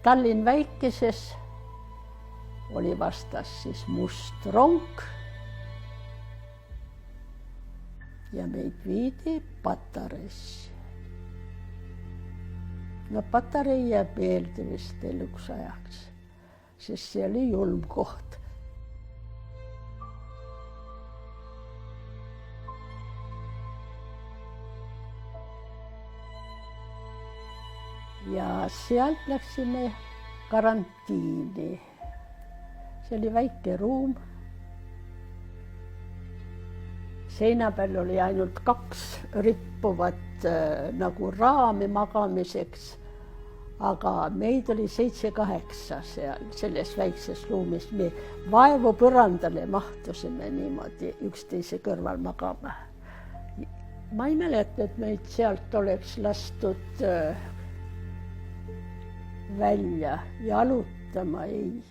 Tallinn väikeses oli vastas siis must rong ja meid viidi Patareisse. No Patarei jääb meelde vist eluks ajaks, sest see oli julm koht. Ja sealt läksime karantiini. See oli väike ruum. Seina peal oli ainult 2 rippuvat nagu raami magamiseks, aga meid oli 7-8 seal selles väikses ruumis. Me vaevu põrandale mahtusime niimoodi üksteise kõrval magama. Ma ei mäleta, et meid sealt oleks lastud välja jalutama, ei.